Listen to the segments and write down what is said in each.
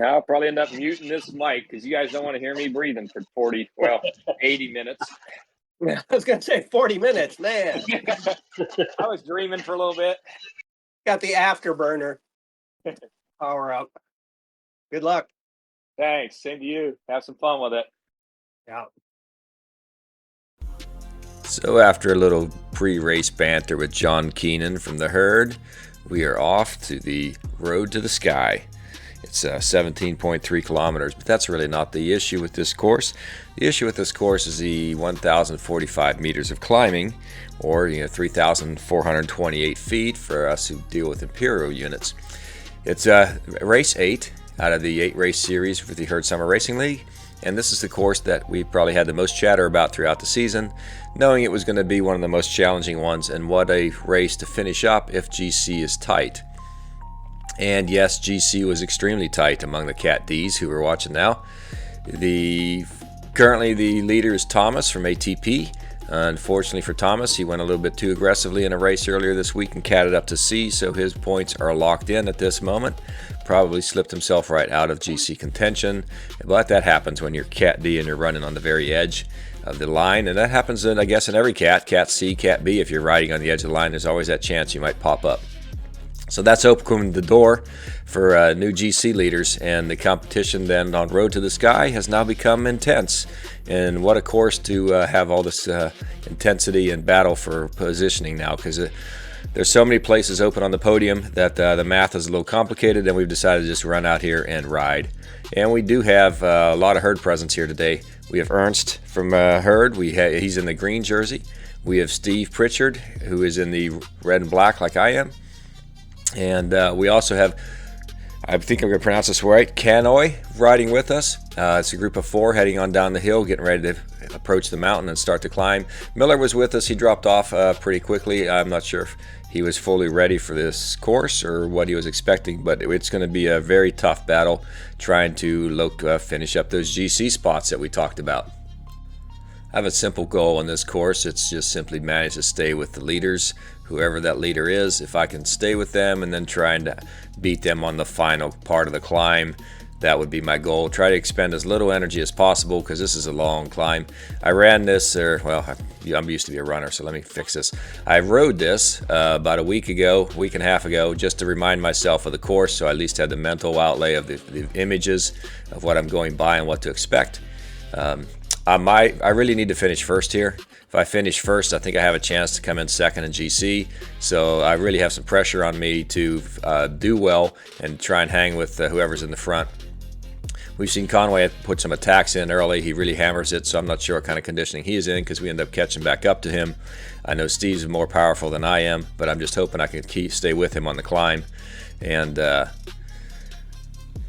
I'll probably end up muting this mic because you guys don't want to hear me breathing for 80 minutes. I was going to say 40 minutes, man. I was dreaming for a little bit. Got the afterburner. Power up. Good luck. Thanks. Same to you. Have some fun with it. Yeah. So after a little pre-race banter with John Keenan from the Herd, we are off to the road to the sky. It's 17.3 kilometers, but that's really not the issue with this course. The issue with this course is the 1,045 meters of climbing, or 3,428 feet for us who deal with imperial units. It's race 8 out of the 8 race series for the Herd Summer Racing League, and this is the course that we probably had the most chatter about throughout the season, knowing it was going to be one of the most challenging ones, and what a race to finish up if GC is tight. And yes, GC was extremely tight among the Cat Ds who are watching now. Currently the leader is Thomas from ATP. Unfortunately for Thomas, he went a little bit too aggressively in a race earlier this week and catted up to C, so his points are locked in at this moment. Probably slipped himself right out of GC contention, but that happens when you're Cat D and you're running on the very edge of the line, and that happens in, I guess, in every Cat C, Cat B. If you're riding on the edge of the line, there's always that chance you might pop up. So that's opened the door for new GC leaders, and the competition then on Road to the Sky has now become intense. And what a course to have all this intensity and battle for positioning now, because there's so many places open on the podium that the math is a little complicated, and we've decided to just run out here and ride. And we do have a lot of Herd presence here today. We have Ernst from Herd. He's in the green jersey. We have Steve Pritchard, who is in the red and black like I am. And we also have, I think I'm going to pronounce this right, Canoy riding with us. It's a group of 4 heading on down the hill, getting ready to approach the mountain and start to climb. Miller was with us. He dropped off pretty quickly. I'm not sure if he was fully ready for this course or what he was expecting, but it's going to be a very tough battle trying to finish up those GC spots that we talked about. I have a simple goal on this course. It's just simply manage to stay with the leaders, whoever that leader is. If I can stay with them and then try and beat them on the final part of the climb, that would be my goal. Try to expend as little energy as possible because this is a long climb. I ran this, I'm used to be a runner, so let me fix this. I rode this about a week and a half ago, just to remind myself of the course, so I at least had the mental outlay of the images of what I'm going by and what to expect. I really need to finish first here. If I finish first, I think I have a chance to come in second in GC. So I really have some pressure on me to do well and try and hang with whoever's in the front. We've seen Conway put some attacks in early. He really hammers it, so I'm not sure what kind of conditioning he is in because we end up catching back up to him. I know Steve's more powerful than I am, but I'm just hoping I can stay with him on the climb. And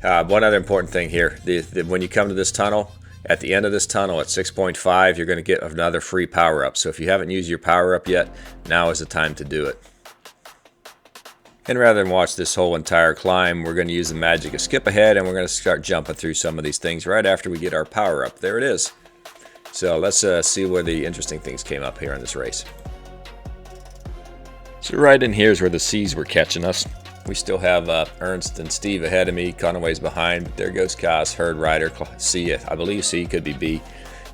one other important thing here, when you come to this tunnel, at the end of this tunnel at 6.5, you're going to get another free power-up. So if you haven't used your power-up yet, now is the time to do it. And rather than watch this whole entire climb, we're going to use the magic of skip ahead, and we're going to start jumping through some of these things right after we get our power-up. There it is. So let's see where the interesting things came up here in this race. So right in here is where the C's were catching us. We still have Ernst and Steve ahead of me. Conaway's behind, but there goes Kaz, Herd rider, C, I believe C, could be B.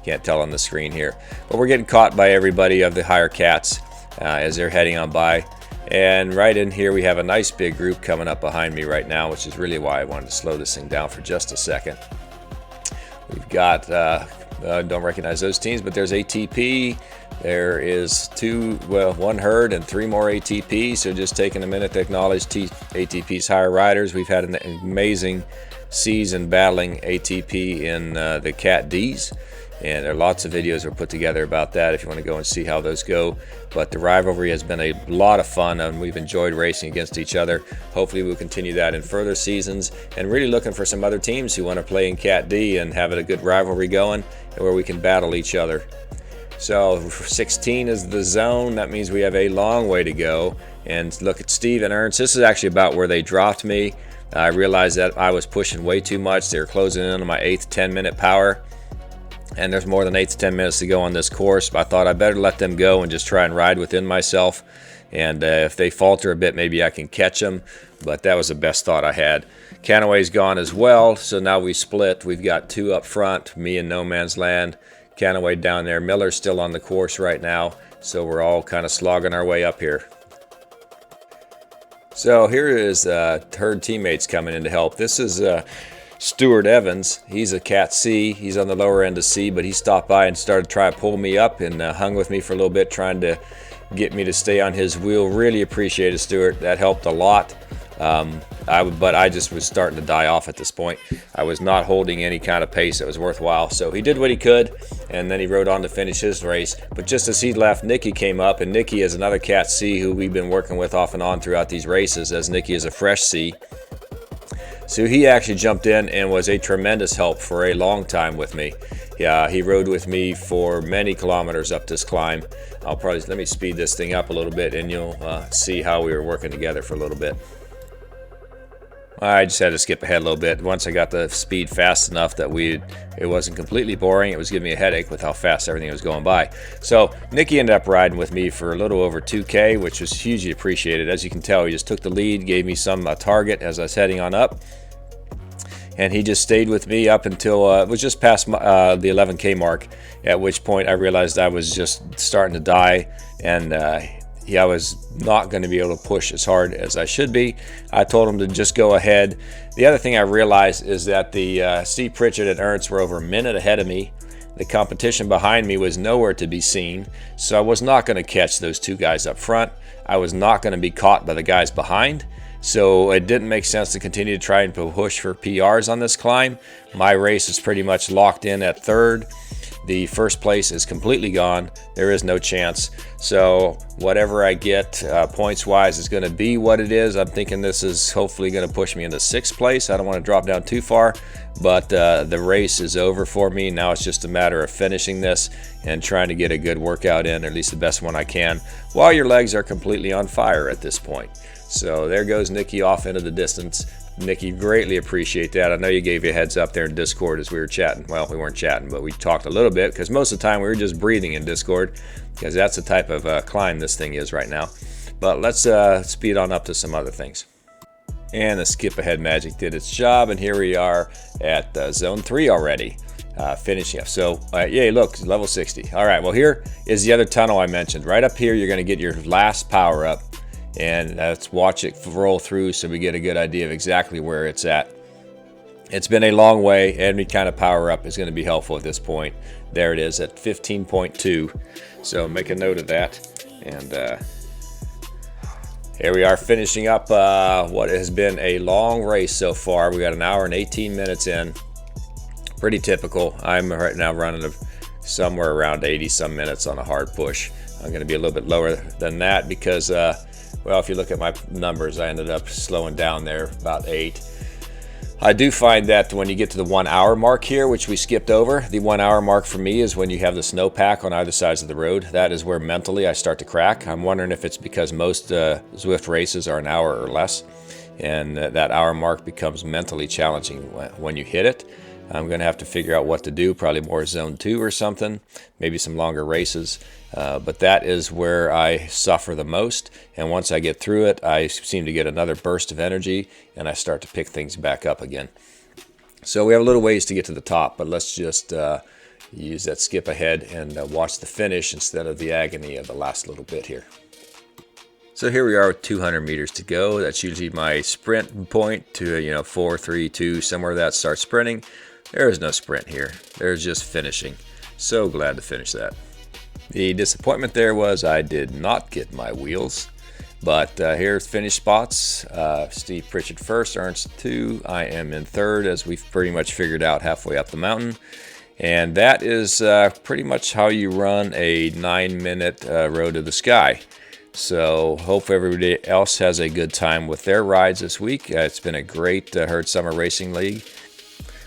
Can't tell on the screen here. But we're getting caught by everybody of the higher cats as they're heading on by. And right in here we have a nice big group coming up behind me right now, which is really why I wanted to slow this thing down for just a second. We've got, don't recognize those teams, but there's ATP. There is one Herd and 3 more ATP, so just taking a minute to acknowledge ATP's higher riders. We've had an amazing season battling ATP in the Cat Ds, and there are lots of videos were put together about that if you want to go and see how those go. But the rivalry has been a lot of fun, and we've enjoyed racing against each other. Hopefully we'll continue that in further seasons, and really looking for some other teams who want to play in Cat D and have a good rivalry going and where we can battle each other. So 16 is the zone. That means we have a long way to go. And look at Steve and Ernst. This is actually about where they dropped me. I realized that I was pushing way too much. They were closing in on my 8th 10-minute power. And there's more than 8 to 10 minutes to go on this course. But I thought I better let them go and just try and ride within myself and if they falter a bit, maybe I can catch them. But that was the best thought I had. Canaway's gone as well, so now we split. We've got 2 up front, me and No Man's Land. Canaway down there. Miller's still on the course right now, so we're all kind of slogging our way up here. So here is HERD teammates coming in to help. This is Stuart Evans. He's a Cat C. He's on the lower end of C, but he stopped by and started trying to pull me up and hung with me for a little bit, trying to get me to stay on his wheel. Really appreciate it, Stuart. That helped a lot. But I just was starting to die off at this point. I was not holding any kind of pace that was worthwhile. So he did what he could, and then he rode on to finish his race. But just as he left, Nicky came up, and Nicky is another Cat C who we've been working with off and on throughout these races, as Nicky is a fresh C. So he actually jumped in and was a tremendous help for a long time with me. Yeah, he rode with me for many kilometers up this climb. Let me speed this thing up a little bit, and you'll see how we were working together for a little bit. I just had to skip ahead a little bit. Once I got the speed fast enough that it wasn't completely boring. It was giving me a headache with how fast everything was going by. So Nicky ended up riding with me for a little over 2K, which was hugely appreciated. As you can tell, he just took the lead, gave me some target as I was heading on up. And he just stayed with me up until it was just past the 11K mark, at which point I realized I was just starting to die, and I was not going to be able to push as hard as I should be. I told him to just go ahead. The other thing I realized is that the Steve Pritchett and Ernst were over a minute ahead of me. The competition behind me was nowhere to be seen, so I was not going to catch those 2 guys up front. I was not going to be caught by the guys behind. So it didn't make sense to continue to try and push for PRs on this climb. My race is pretty much locked in at 3rd. The first place is completely gone. There is no chance. So whatever I get points wise is going to be what it is. I'm thinking this is hopefully going to push me into 6th place. I don't want to drop down too far, but the race is over for me. Now it's just a matter of finishing this and trying to get a good workout in, or at least the best one I can, while your legs are completely on fire at this point. So there goes Nicky off into the distance. Nicky, greatly appreciate that. I know you gave you a heads up there in Discord as we were chatting. Well, we weren't chatting, but we talked a little bit, because most of the time we were just breathing in Discord, because that's the type of climb this thing is right now. But let's speed on up to some other things. And the skip ahead magic did its job, and here we are at zone 3 already. Finishing up. So yay, look, level 60. All right, well, here is the other tunnel I mentioned. Right up here, you're going to get your last power up. And let's watch it roll through so we get a good idea of exactly where it's at. It's been a long way. Any kind of power up is going to be helpful at this point. There it is at 15.2. So make a note of that. And here we are finishing up what has been a long race so far. We got an hour and 18 minutes in. Pretty typical. I'm right now running somewhere around 80 some minutes on a hard push. I'm going to be a little bit lower than that because well, if you look at my numbers, I ended up slowing down there about 8. I do find that when you get to the 1 hour mark here, which we skipped over, the 1 hour mark for me is when you have the snowpack on either sides of the road. That is where mentally I start to crack. I'm wondering if it's because most Zwift races are an hour or less, and that hour mark becomes mentally challenging when you hit it. I'm going to have to figure out what to do, probably more zone 2 or something, maybe some longer races. But that is where I suffer the most. And once I get through it, I seem to get another burst of energy and I start to pick things back up again. So we have a little ways to get to the top, but let's just use that skip ahead and watch the finish instead of the agony of the last little bit here. So here we are with 200 meters to go. That's usually my sprint point to, 4, 3, 2, somewhere that starts sprinting. There is no sprint here. There's just finishing. So glad to finish that. The disappointment there was I did not get my wheels. But here's finish spots. Steve Pritchett first, Ernst 2. I am in 3rd, as we've pretty much figured out halfway up the mountain. And that is pretty much how you run a 9-minute road to the sky. So hope everybody else has a good time with their rides this week. It's been a great HERD Summer Racing League.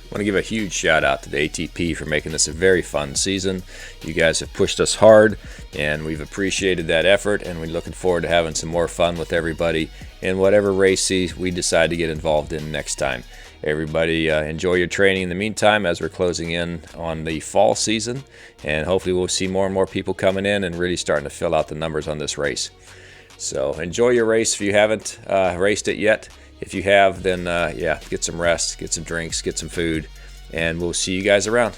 I want to give a huge shout out to the ATP for making this a very fun season. You guys have pushed us hard and we've appreciated that effort, and we're looking forward to having some more fun with everybody in whatever race we decide to get involved in next time. Everybody enjoy your training in the meantime as we're closing in on the fall season, and hopefully we'll see more and more people coming in and really starting to fill out the numbers on this race. So enjoy your race if you haven't raced it yet. If you have, then yeah, get some rest, get some drinks, get some food, and we'll see you guys around.